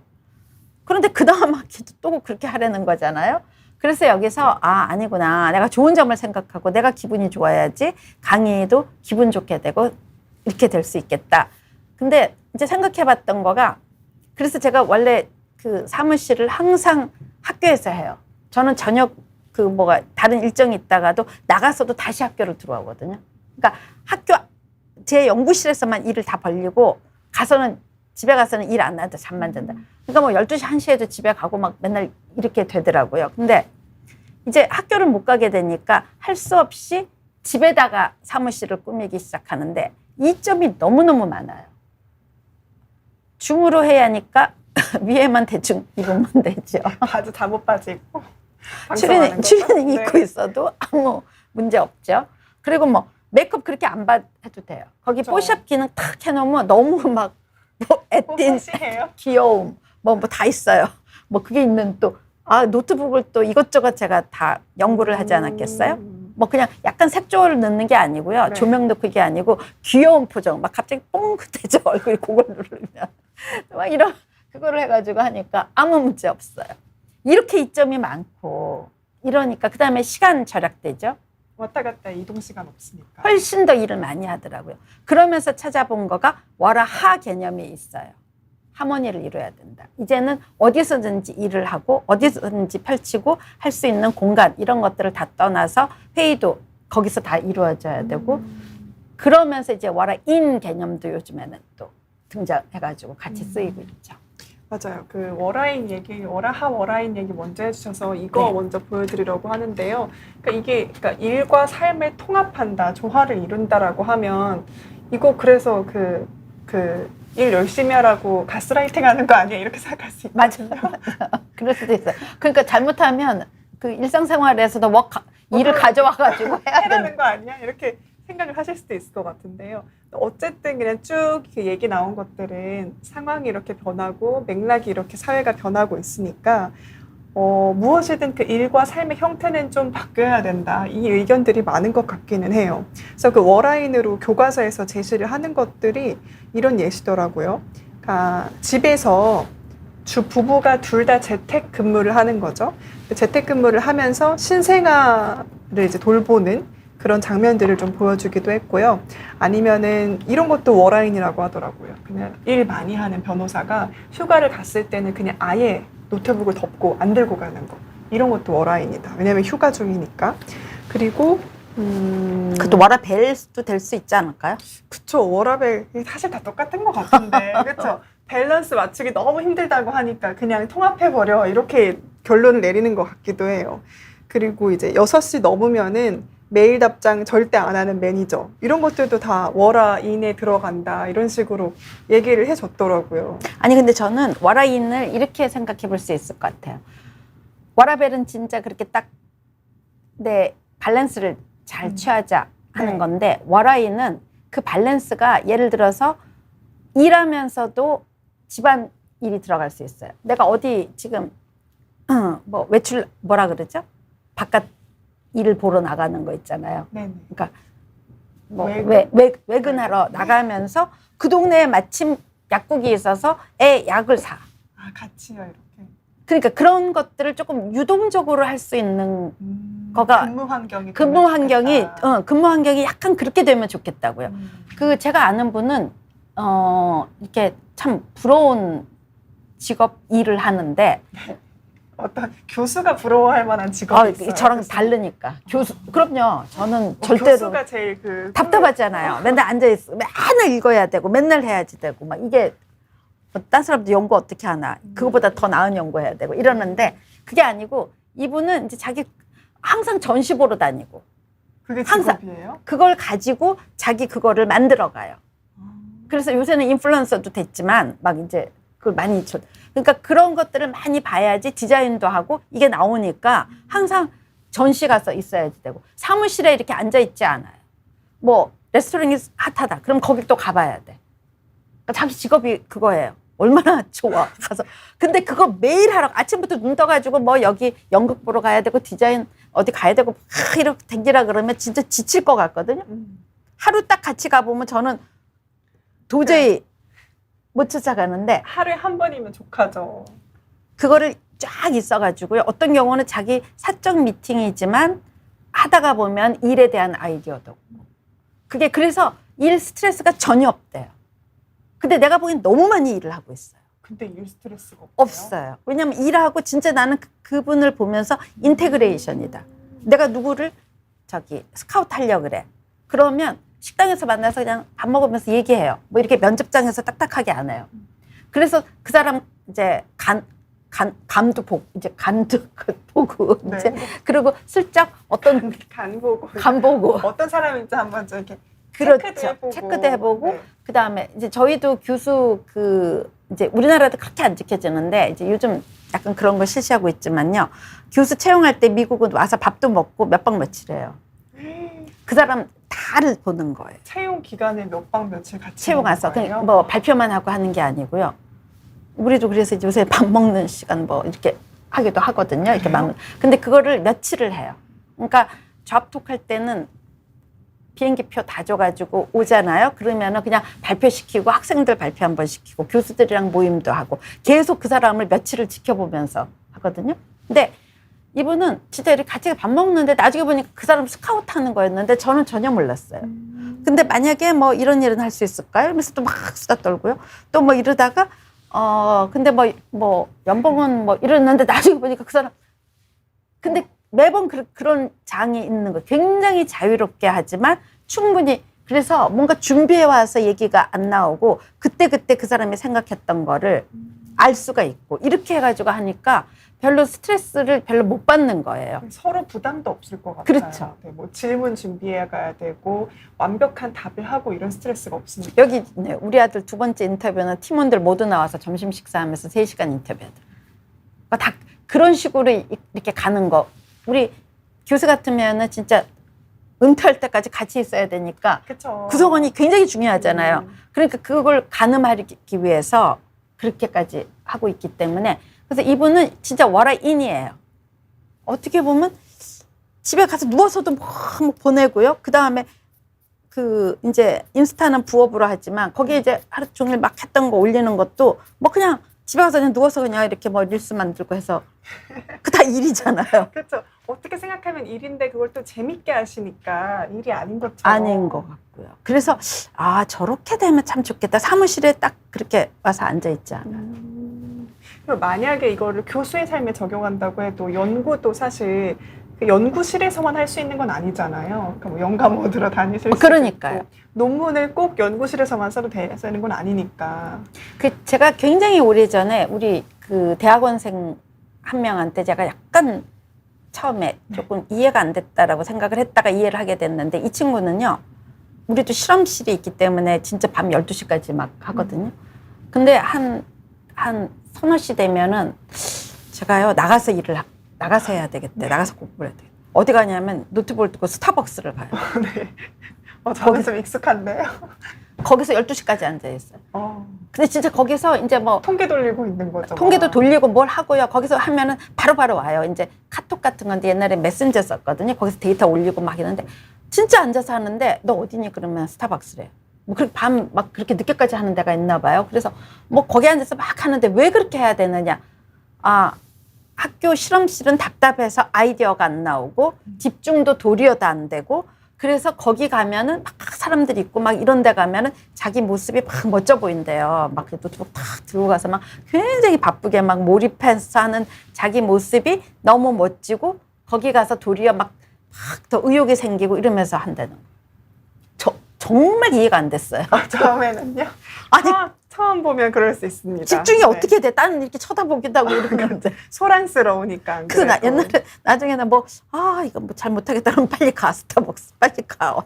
그런데 그 다음 학기도 또 그렇게 하려는 거잖아요. 그래서 여기서 아니구나. 내가 좋은 점을 생각하고 내가 기분이 좋아야지 강의도 기분 좋게 되고 이렇게 될 수 있겠다. 근데 이제 생각해봤던 거가, 그래서 제가 원래 그 사무실을 항상 학교에서 해요. 저는 저녁 다른 일정이 있다가도 나가서도 다시 학교를 들어오거든요. 그러니까 제 연구실에서만 일을 다 벌리고 집에 가서는 일 안 하다 잠만 잔다. 그러니까 뭐 12시, 1시에도 집에 가고 막 맨날 이렇게 되더라고요. 근데 이제 학교를 못 가게 되니까 할 수 없이 집에다가 사무실을 꾸미기 시작하는데 이점이 너무너무 많아요. 줌으로 해야 하니까 위에만 대충 입으면 되죠. 바지 잠옷 바지 입고 추리닝 입고 있어도 아무 문제 없죠. 그리고 뭐 메이크업 그렇게 안 해도 돼요. 거기 뽀샵 기능 탁 해놓으면 너무 막 애띤 귀여움 뭐 다 있어요. 뭐 그게 있는 또 노트북을 또 이것저것 제가 다 연구를 하지 않았겠어요? 뭐 그냥 약간 색조를 넣는 게 아니고요. 네. 조명도 그게 아니고 귀여운 표정 막 갑자기 뽕긋해져 얼굴이 그걸 누르면 막 이런 그거를 해가지고 하니까 아무 문제 없어요. 이렇게 이점이 많고 이러니까 그다음에 시간 절약되죠. 왔다 갔다 이동 시간 없으니까. 훨씬 더 일을 많이 하더라고요. 그러면서 찾아본 거가 워라하 개념이 있어요. 하모니를 이루어야 된다. 이제는 어디서든지 일을 하고 어디서든지 펼치고 할 수 있는 공간 이런 것들을 다 떠나서 회의도 거기서 다 이루어져야 되고 그러면서 이제 워라인 개념도 요즘에는 또 등장해가지고 같이 쓰이고 있죠. 맞아요. 그 워라인 얘기, 워라인 얘기 먼저 해주셔서 이거 네. 먼저 보여드리려고 하는데요. 그러니까 일과 삶을 통합한다, 조화를 이룬다라고 하면 이거 그래서 일 열심히 하라고 가스라이팅 하는 거 아니야? 이렇게 생각할 수 있거든요. 그럴 수도 있어요. 그러니까 잘못하면 그 일상생활에서도 일을 가져와가지고 해야 되는 해라는 거 아니야? 이렇게 생각을 하실 수도 있을 것 같은데요. 어쨌든 그냥 쭉 그 얘기 나온 것들은 상황이 이렇게 변하고 맥락이 이렇게 사회가 변하고 있으니까 무엇이든 그 일과 삶의 형태는 좀 바뀌어야 된다. 이 의견들이 많은 것 같기는 해요. 그래서 그 워라인으로 교과서에서 제시를 하는 것들이 이런 예시더라고요. 그러니까 집에서 주 부부가 둘 다 재택 근무를 하는 거죠. 재택 근무를 하면서 신생아를 이제 돌보는 그런 장면들을 좀 보여주기도 했고요. 아니면은 이런 것도 워라인이라고 하더라고요. 그냥 일 많이 하는 변호사가 휴가를 갔을 때는 그냥 아예 노트북을 덮고 안 들고 가는 거. 이런 것도 워라인이다. 왜냐면 휴가 중이니까. 그리고 그것도 워라벨도 될 수 있지 않을까요? 그쵸. 워라벨 사실 다 똑같은 것 같은데 그쵸. 밸런스 맞추기 너무 힘들다고 하니까 그냥 통합해버려 이렇게 결론을 내리는 것 같기도 해요. 그리고 이제 6시 넘으면은 메일 답장 절대 안 하는 매니저 이런 것들도 다 워라인에 들어간다 이런 식으로 얘기를 해줬더라고요. 아니 근데 저는 워라인을 이렇게 생각해 볼 수 있을 것 같아요. 워라벨은 진짜 그렇게 딱 내 밸런스를 잘 취하자 하는 네. 건데 워라인은 그 밸런스가 예를 들어서 일하면서도 집안 일이 들어갈 수 있어요. 내가 어디 지금 뭐 외출 뭐라 그러죠? 바깥 일을 보러 나가는 거 있잖아요. 네네. 그러니까 뭐 외근? 외근하러 나가면서 그 동네에 마침 약국이 있어서 애 약을 사. 아 같이요 이렇게. 그러니까 그런 것들을 조금 유동적으로 할 수 있는 거가 근무 환경이 근무 환경이 약간 그렇게 되면 좋겠다고요. 그 제가 아는 분은 이렇게 참 부러운 직업 일을 하는데 어떤 교수가 부러워할 만한 직업이 있어요. 저랑 다르니까 교수 그럼요. 저는 절대로 교수가 제일 답답하잖아요. 맨날 앉아 있어, 맨날 읽어야 되고, 맨날 해야지 되고, 막 이게 딴 사람도 연구 어떻게 하나? 그거보다 더 나은 연구해야 되고 이러는데 그게 아니고 이분은 이제 자기 항상 전시 보러 다니고 그게 항상 직업이에요? 그걸 가지고 자기 그거를 만들어 가요. 그래서 요새는 인플루언서도 됐지만 막 이제 그걸 많이 그러니까 그런 것들을 많이 봐야지 디자인도 하고 이게 나오니까 항상 전시 가서 있어야지 되고 사무실에 이렇게 앉아 있지 않아요. 뭐 레스토랑이 핫하다. 그럼 거기 또 가봐야 돼. 그러니까 자기 직업이 그거예요. 얼마나 좋아. 가서 근데 그거 매일 하라고 아침부터 눈 떠가지고 뭐 여기 연극 보러 가야 되고 디자인 어디 가야 되고 막 이렇게 댕기라 그러면 진짜 지칠 것 같거든요. 하루 딱 같이 가보면 저는 도저히 못 쫓아가는데 하루에 한 번이면 족하죠. 그거를 쫙 있어가지고요. 어떤 경우는 자기 사적 미팅이지만 하다가 보면 일에 대한 아이디어도 없고 그게 그래서 일 스트레스가 전혀 없대요. 근데 내가 보기엔 너무 많이 일을 하고 있어요. 근데 일 스트레스가 없어요. 왜냐면 일하고 진짜 나는 그분을 보면서 인테그레이션이다. 내가 누구를 스카우트 하려고 그래. 그러면 식당에서 만나서 그냥 밥 먹으면서 얘기해요. 뭐 이렇게 면접장에서 딱딱하게 안 해요. 그래서 그 사람 이제 간도 보고 이제 간도 보고 네. 이제 그리고 슬쩍 어떤 간 보고 어떤 사람인지 한번 좀 이렇게 그렇죠. 체크도 해보고 네. 그다음에 이제 저희도 교수 이제 우리나라도 그렇게 안 지켜지는데 이제 요즘 약간 그런 걸 실시하고 있지만요. 교수 채용할 때 미국은 와서 밥도 먹고 몇 박 며칠 해요. 그 사람 다를 보는 거예요. 채용 기간에 몇 박 며칠 같이 채용 와서 그냥 뭐 발표만 하고 하는 게 아니고요. 우리도 그래서 요새 밥 먹는 시간 뭐 이렇게 하기도 하거든요. 이렇게 근데 그거를 며칠을 해요. 그러니까 잡톡 할 때는 비행기표 다 줘가지고 오잖아요. 그러면은 그냥 발표시키고 학생들 발표 한번 시키고 교수들이랑 모임도 하고 계속 그 사람을 며칠을 지켜보면서 하거든요. 근데 이분은 진짜 이렇게 같이 밥 먹는데 나중에 보니까 그 사람 스카우트 하는 거였는데 저는 전혀 몰랐어요. 근데 만약에 뭐 이런 일은 할 수 있을까요? 그래서 또 막 수다 떨고요. 또 뭐 이러다가 근데 뭐 연봉은 뭐 이랬는데 나중에 보니까 그 사람 근데 매번 그런 장이 있는 거 굉장히 자유롭게 하지만 충분히 그래서 뭔가 준비해 와서 얘기가 안 나오고 그때 그 사람이 생각했던 거를 알 수가 있고 이렇게 해가지고 하니까 별로 스트레스를 별로 못 받는 거예요. 서로 부담도 없을 것 같아요. 그렇죠. 네, 뭐 질문 준비해 가야 되고 완벽한 답을 하고 이런 스트레스가 없으니까. 여기 네, 우리 아들 두 번째 인터뷰는 팀원들 모두 나와서 점심 식사하면서 3시간 인터뷰하더라고요. 그러니까 다 그런 식으로 이렇게 가는 거. 우리 교수 같으면은 진짜 은퇴할 때까지 같이 있어야 되니까 그쵸. 구성원이 굉장히 중요하잖아요. 그러니까 그걸 가늠하기 위해서 그렇게까지 하고 있기 때문에 그래서 이분은 진짜 월화인이에요. 어떻게 보면 집에 가서 누워서도 뭐 보내고요. 그 다음에 이제 인스타는 부업으로 하지만 거기에 이제 하루 종일 막 했던 거 올리는 것도 뭐 그냥 집에 가서 그냥 누워서 그냥 이렇게 뭐 릴스 만들고 해서 그 다 일이잖아요. 그렇죠. 어떻게 생각하면 일인데 그걸 또 재밌게 하시니까 일이 아닌 것처럼. 아닌 것 같고요. 그래서 저렇게 되면 참 좋겠다. 사무실에 딱 그렇게 와서 앉아 있지 않아요. 그리고 만약에 이거를 교수의 삶에 적용한다고 해도 연구도 사실 그 연구실에서만 할 수 있는 건 아니잖아요. 그러니까 뭐 연감원 들어 다니실 수 그러니까요. 있고 논문을 꼭 연구실에서만 써도 되는 건 아니니까. 제가 굉장히 오래전에 우리 그 대학원생 한 명한테 제가 약간 처음에 조금 이해가 안 됐다라고 생각을 했다가 이해를 하게 됐는데 이 친구는요. 우리도 실험실이 있기 때문에 진짜 밤 12시까지 막 하거든요. 근데 한 서너 시 되면은 제가요 나가서 해야 되겠대. 나가서 공부를 해야 돼. 어디 가냐면 노트북을 두고 스타벅스를 가요. 네. 저는 좀 익숙한데요. 거기서 12시까지 앉아 있어요. 근데 진짜 거기서 이제 뭐 통계 돌리고 있는 거죠. 통계도 돌리고 뭘 하고요. 거기서 하면은 바로바로 와요. 이제 카톡 같은 건데 옛날에 메신저 썼거든요. 거기서 데이터 올리고 막 이러는데 진짜 앉아서 하는데 너 어디니? 그러면 스타벅스래요. 뭐 그렇게 밤 막 그렇게 늦게까지 하는 데가 있나 봐요. 그래서 뭐 거기 앉아서 막 하는데 왜 그렇게 해야 되느냐? 학교 실험실은 답답해서 아이디어가 안 나오고 집중도 도리어도 안 되고 그래서 거기 가면은 막 사람들이 있고 막 이런 데 가면은 자기 모습이 막 멋져 보인대요. 막 노트북 탁 들고 가서 막 굉장히 바쁘게 막 몰입해서 하는 자기 모습이 너무 멋지고 거기 가서 도리어 막 더 의욕이 생기고 이러면서 한다는 거. 정말 이해가 안 됐어요. 처음에는요? 아니, 처음 보면 그럴 수 있습니다. 집중이 네. 어떻게 돼? 딴 이렇게 쳐다보기도 하고 이러는데. 소란스러우니까. 안 그래서 그래도. 옛날에 나중에는 이거 뭐 잘 못하겠다 그러면 빨리 가 스타벅스 빨리 가.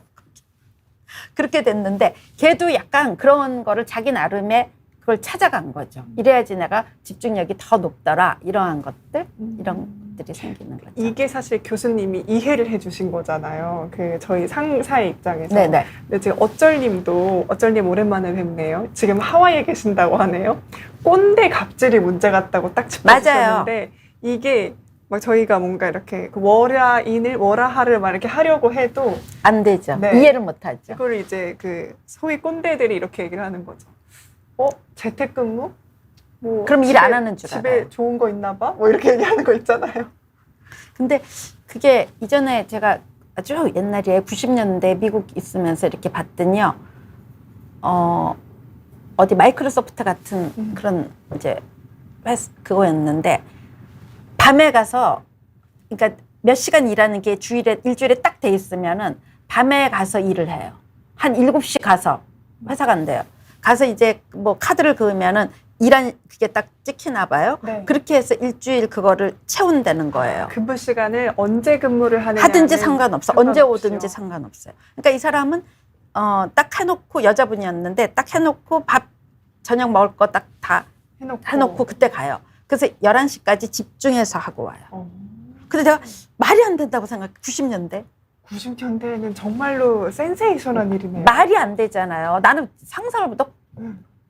그렇게 됐는데 걔도 약간 그런 거를 자기 나름의 그걸 찾아간 거죠. 이래야지 내가 집중력이 더 높더라. 이러한 것들 이런 것들이 생기는 거죠. 이게 사실 교수님이 이해를 해주신 거잖아요. 저희 상사의 입장에서. 네네. 근데 지금 어쩔님 오랜만에 뵙네요. 지금 하와이에 계신다고 하네요. 꼰대 갑질이 문제 같다고 딱 짚어주셨는데 이게 막 저희가 뭔가 이렇게 월화하를 막 이렇게 하려고 해도 안 되죠. 네. 이해를 못 하죠. 이거를 이제 소위 꼰대들이 이렇게 얘기를 하는 거죠. 재택근무? 뭐 그럼 일 안 하는 줄 집에 알아요. 좋은 거 있나 봐? 뭐 이렇게 얘기하는 거 있잖아요. 근데 그게 이전에 제가 아주 옛날에 90년대 미국 있으면서 이렇게 봤더니요. 어디 마이크로소프트 같은 그런 이제 그거였는데 밤에 가서 그러니까 몇 시간 일하는 게 일주일에 딱 돼 있으면은 밤에 가서 일을 해요. 한 7시 가서 회사 간대요. 가서 이제 뭐 카드를 그으면은 그게 딱 찍히나 봐요. 네. 그렇게 해서 일주일 그거를 채운다는 거예요. 근무 시간을 언제 근무를 하든지 상관없어. 언제 상관없이요. 오든지 상관없어요. 그러니까 이 사람은 딱 해놓고 여자분이었는데 딱 해놓고 저녁 먹을 거 딱 다 해놓고 그때 가요. 그래서 11시까지 집중해서 하고 와요. 근데 내가 말이 안 된다고 생각해. 90년대. 90년대에는 정말로 센세이션한 일이네요. 말이 안 되잖아요. 나는 상상을 못 하고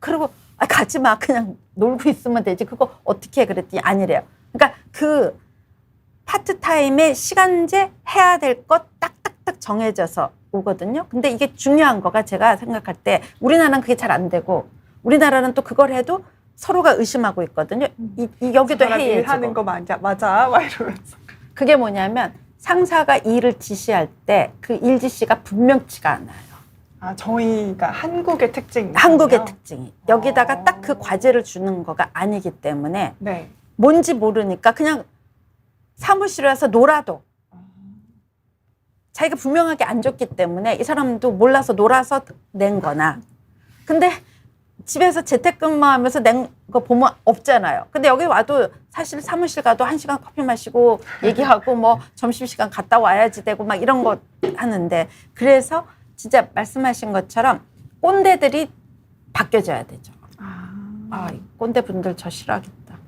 그리고 가지 마. 그냥 놀고 있으면 되지. 그거 어떻게 해? 그랬더니 아니래요. 그러니까 그 파트타임에 시간제 해야 될 것 딱딱딱 정해져서 오거든요. 근데 이게 중요한 거가 제가 생각할 때 우리나라는 그게 잘 안 되고 우리나라는 또 그걸 해도 서로가 의심하고 있거든요. 여기도 해야지. 일하는 거 맞아 막 이러면서. 그게 뭐냐면 상사가 일을 지시할 때 그 일 지시가 분명치가 않아요. 아, 저희가 한국의 특징이 한국의 특징이. 여기다가 딱 그 과제를 주는 거가 아니기 때문에 네. 뭔지 모르니까 그냥 사무실에 와서 놀아도 자기가 분명하게 안 줬기 때문에 이 사람도 몰라서 놀아서 낸 거나. 근데 집에서 재택근무하면서 낸 거 보면 없잖아요. 근데 여기 와도 사실 사무실 가도 1시간 커피 마시고 얘기하고 뭐 점심시간 갔다 와야지 되고 막 이런 거 하는데, 그래서 진짜 말씀하신 것처럼 꼰대들이 바뀌어져야 되죠. 이 꼰대 분들 저 싫어하겠다.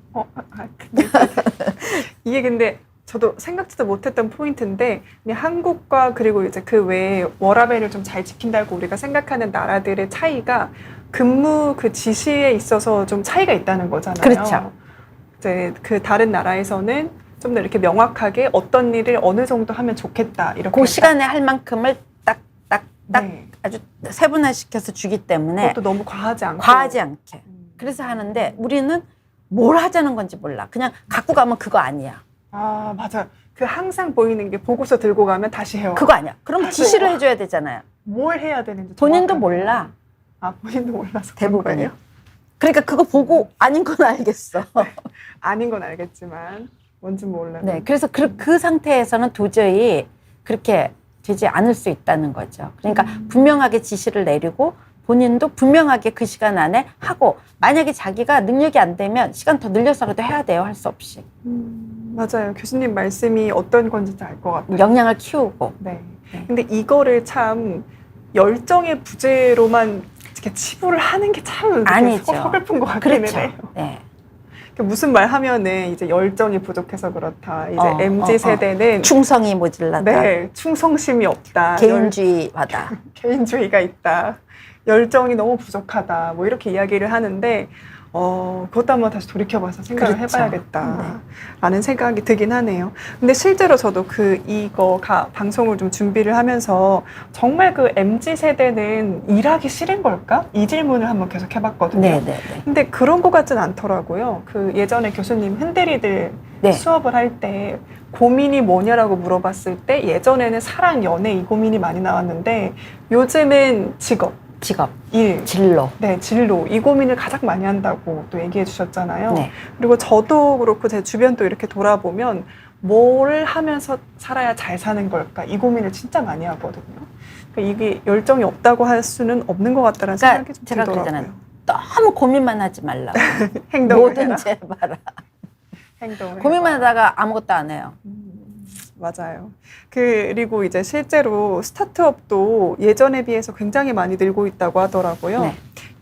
이게 근데 저도 생각지도 못했던 포인트인데, 그냥 한국과 그리고 이제 그 외에 워라밸을 좀 잘 지킨다고 우리가 생각하는 나라들의 차이가 근무 그 지시에 있어서 좀 차이가 있다는 거잖아요. 그렇죠. 이제 그 다른 나라에서는 좀 더 이렇게 명확하게 어떤 일을 어느 정도 하면 좋겠다 이렇게 그 시간에 할 만큼을 딱딱딱 네. 아주 세분화시켜서 주기 때문에 그것도 너무 과하지 않고 과하지 않게. 그래서 하는데 우리는 뭘 하자는 건지 몰라. 그냥 갖고 가면 그거 아니야. 아, 맞아요. 그 항상 보이는 게 보고서 들고 가면 다시 해요. 그거 아니야. 그럼 다시 지시를 해와. 해줘야 되잖아요. 뭘 해야 되는지 본인도 정확하게. 몰라. 아, 본인도 몰라서 그런 대부분이. 거예요? 그러니까 그거 보고 아닌 건 알겠어. 아닌 건 알겠지만 뭔지 몰라요. 네, 그래서 그 상태에서는 도저히 그렇게 되지 않을 수 있다는 거죠. 그러니까 분명하게 지시를 내리고 본인도 분명하게 그 시간 안에 하고, 만약에 자기가 능력이 안 되면 시간 더 늘려서라도 해야 돼요. 할 수 없이. 맞아요. 교수님 말씀이 어떤 건지 알 것 같아요. 역량을 키우고. 네. 네. 근데 이거를 참 열정의 부재로만 이렇게 치부를 하는 게 참 아니죠. 서글픈 것 같기는 그렇죠. 해요. 네. 무슨 말 하면은 이제 열정이 부족해서 그렇다. 이제 MZ 세대는 충성이 모질라다. 네, 충성심이 없다. 개인주의하다. 개인주의가 있다. 열정이 너무 부족하다. 뭐 이렇게 이야기를 하는데 그것도 한번 다시 돌이켜봐서 생각을 그렇죠. 해봐야겠다. 라는 생각이 들긴 하네요. 근데 실제로 저도 이거가 방송을 좀 준비를 하면서 정말 그 MZ 세대는 일하기 싫은 걸까? 이 질문을 한번 계속 해봤거든요. 네네네. 근데 그런 것 같진 않더라고요. 그 예전에 교수님 흔들이들 네. 수업을 할 때 고민이 뭐냐라고 물어봤을 때 예전에는 사랑, 연애 이 고민이 많이 나왔는데 요즘은 직업, 일, 진로. 네, 진로 이 고민을 가장 많이 한다고 또 얘기해 주셨잖아요. 네. 그리고 저도 그렇고 제 주변도 이렇게 돌아보면 뭘 하면서 살아야 잘 사는 걸까 이 고민을 진짜 많이 하거든요. 그러니까 이게 열정이 없다고 할 수는 없는 것 같다는 생각이 좀 제가 들더라고요. 그러잖아요. 너무 고민만 하지 말라고. 행동을 해라. 뭐든지 해봐라. 행동을 고민만 해봐. 하다가 아무것도 안 해요. 맞아요. 그리고 이제 실제로 스타트업도 예전에 비해서 굉장히 많이 늘고 있다고 하더라고요. 네.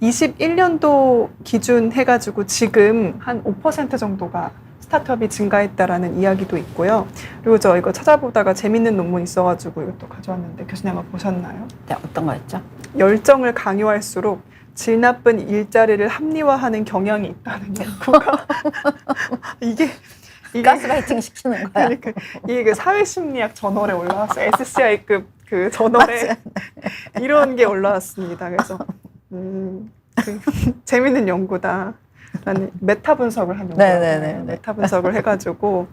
21년도 기준 해가지고 지금 한 5% 정도가 스타트업이 증가했다라는 이야기도 있고요. 그리고 저 이거 찾아보다가 재밌는 논문 있어가지고 이것도 가져왔는데 교수님 한번 보셨나요? 네, 어떤 거였죠? 열정을 강요할수록 질 나쁜 일자리를 합리화하는 경향이 있다는 연구가 이게 가스라이팅 시키는 거야. 그러니까 이게 그 사회심리학 저널에 올라왔어요. SCI급 그 저널에 이런 게 올라왔습니다. 그래서 재밌는 연구다. 라는 메타 분석을 한 연구예요. 네네네. 메타 분석을 해가지고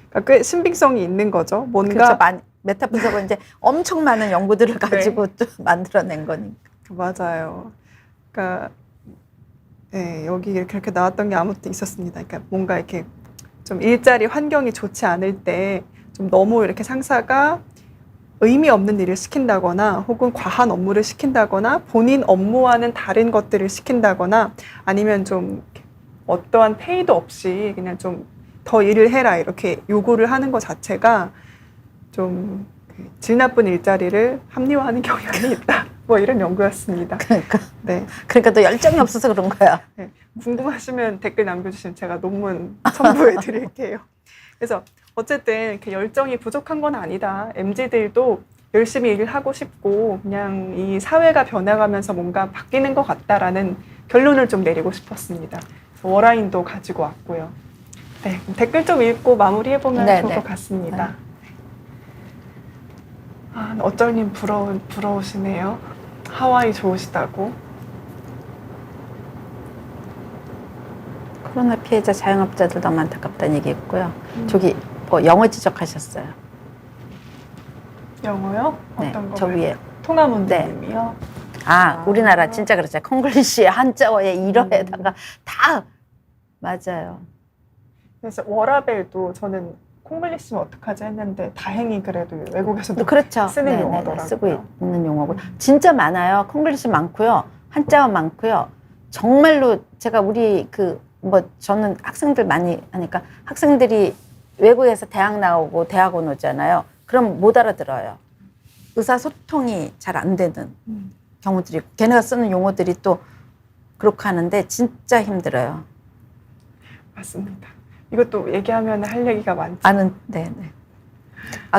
그러니까 꽤 신빙성이 있는 거죠. 뭔가 그렇죠. 메타 분석은 이제 엄청 많은 연구들을 가지고 또 만들어낸 거니까. 맞아요. 그러니까 네, 여기 이렇게 나왔던 게 아무것도 있었습니다. 그러니까 뭔가 이렇게 좀 일자리 환경이 좋지 않을 때 좀 너무 이렇게 상사가 의미 없는 일을 시킨다거나 혹은 과한 업무를 시킨다거나 본인 업무와는 다른 것들을 시킨다거나 아니면 좀 어떠한 페이도 없이 그냥 좀 더 일을 해라 이렇게 요구를 하는 것 자체가 좀 질 나쁜 일자리를 합리화하는 경향이 있다. 뭐 이런 연구였습니다. 네. 그러니까 또 열정이 없어서 그런 거야. 네. 궁금하시면 댓글 남겨주시면 제가 논문 첨부해 드릴게요. 그래서 어쨌든 이렇게 열정이 부족한 건 아니다. MZ들도 열심히 일을 하고 싶고 그냥 이 사회가 변해가면서 뭔가 바뀌는 것 같다라는 결론을 좀 내리고 싶었습니다. 워라인도 가지고 왔고요. 네, 댓글 좀 읽고 마무리해보면 네, 좋을 네. 것 같습니다. 아, 어쩔님 부러우시네요. 하와이 좋으시다고. 코로나 피해자 자영업자들 너무 안타깝다는 얘기 있고요. 저기 뭐 영어 지적하셨어요. 영어요? 네, 어떤 거? 저 위에. 통화문제님이요? 우리나라 진짜 그렇죠. 콩글리시 한자어에 일어에다가 다 맞아요. 그래서 워라벨도 저는 콩글리시면 어떡하지 했는데 다행히 그래도 외국에서도 그렇죠. 쓰는 네네네. 용어더라고요. 쓰고 있는 용어고 진짜 많아요. 콩글리시 많고요. 한자어 많고요. 정말로 제가 우리 저는 학생들 많이 하니까 학생들이 외국에서 대학 나오고 대학원 오잖아요. 그럼 못 알아들어요. 의사소통이 잘 안 되는 경우들이 있고 걔네가 쓰는 용어들이 또 그렇게 하는데 진짜 힘들어요. 맞습니다. 이것도 얘기하면 할 얘기가 많죠. 네네.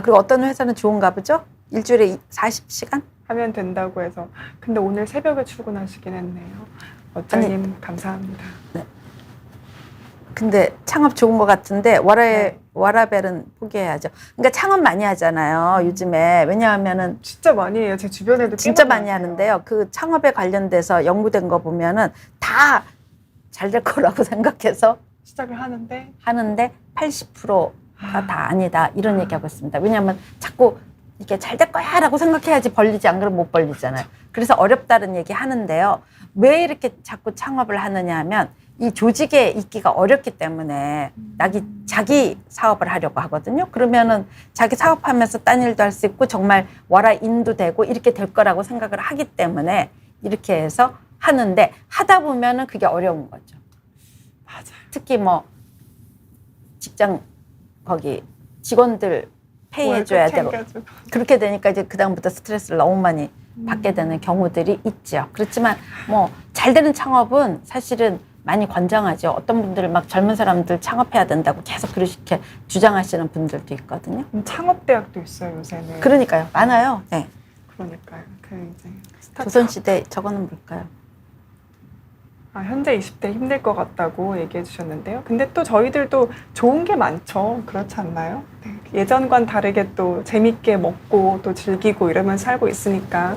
그리고 어떤 회사는 좋은가 보죠? 일주일에 40시간? 하면 된다고 해서. 근데 오늘 새벽에 출근하시긴 했네요. 원장님 감사합니다. 네. 근데 창업 좋은 것 같은데 워라벨은 포기해야죠. 그러니까 창업 많이 하잖아요. 요즘에. 왜냐하면은 진짜 많이 해요. 제 주변에도 진짜 꽤 많이 많아요. 하는데요. 그 창업에 관련돼서 연구된 거 보면은 다 잘 될 거라고 생각해서 시작을 하는데 80%가 다 아니다. 이런 얘기하고 있습니다. 왜냐하면 자꾸 이게 잘 될 거야 라고 생각해야지 벌리지, 안 그러면 못 벌리잖아요. 그래서 어렵다는 얘기 하는데요. 왜 이렇게 자꾸 창업을 하느냐 하면 이 조직에 있기가 어렵기 때문에 자기 사업을 하려고 하거든요. 그러면은 자기 사업하면서 딴 일도 할 수 있고 정말 워라인도 되고 이렇게 될 거라고 생각을 하기 때문에 이렇게 해서 하는데 하다 보면은 그게 어려운 거죠. 맞아요. 특히 뭐 직장 거기 직원들 페이해줘야 되고 챙겨주고. 그렇게 되니까 이제 그다음부터 스트레스를 너무 많이 받게 되는 경우들이 있죠. 그렇지만 뭐 잘 되는 창업은 사실은 많이 권장하죠. 어떤 분들은 막 젊은 사람들 창업해야 된다고 계속 그렇게 주장하시는 분들도 있거든요. 창업대학도 있어요, 요새는. 그러니까요. 많아요. 네. 그러니까요. 이제 스타트업. 조선시대 저거는 뭘까요? 현재 20대 힘들 것 같다고 얘기해 주셨는데요. 근데 또 저희들도 좋은 게 많죠. 그렇지 않나요? 네. 예전과는 다르게 또 재밌게 먹고 또 즐기고 이러면서 살고 있으니까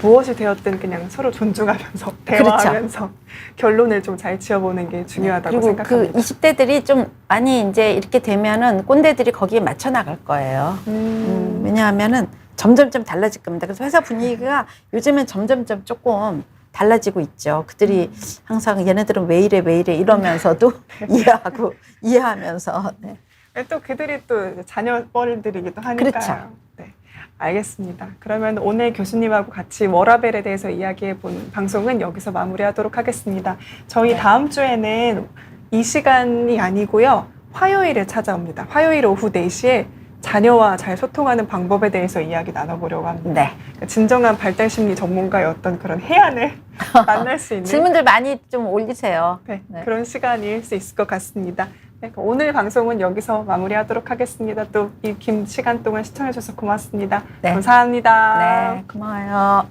무엇이 되었든 그냥 서로 존중하면서 대화하면서 결론을 좀 잘 지어보는 게 중요하다고 그리고 생각합니다. 그 20대들이 좀 많이 이제 이렇게 되면은 꼰대들이 거기에 맞춰 나갈 거예요. 왜냐하면은 점점점 달라질 겁니다. 그래서 회사 분위기가 요즘엔 점점점 조금 달라지고 있죠. 그들이 항상 얘네들은 왜 이래 이러면서도 이해하면서. 네. 또 그들이 또 자녀뻘들이기도 하니까요. 그렇죠. 네, 알겠습니다. 그러면 오늘 교수님하고 같이 워라벨에 대해서 이야기해 본 방송은 여기서 마무리하도록 하겠습니다. 저희 다음 주에는 이 시간이 아니고요. 화요일에 찾아옵니다. 화요일 오후 4시에 자녀와 잘 소통하는 방법에 대해서 이야기 나눠보려고 합니다. 네. 진정한 발달심리 전문가의 어떤 그런 해안을 만날 수 있는 질문들 많이 좀 올리세요. 네, 네. 그런 시간일 수 있을 것 같습니다. 네, 오늘 방송은 여기서 마무리하도록 하겠습니다. 또 이 긴 시간 동안 시청해 주셔서 고맙습니다. 네. 감사합니다. 네, 고마워요.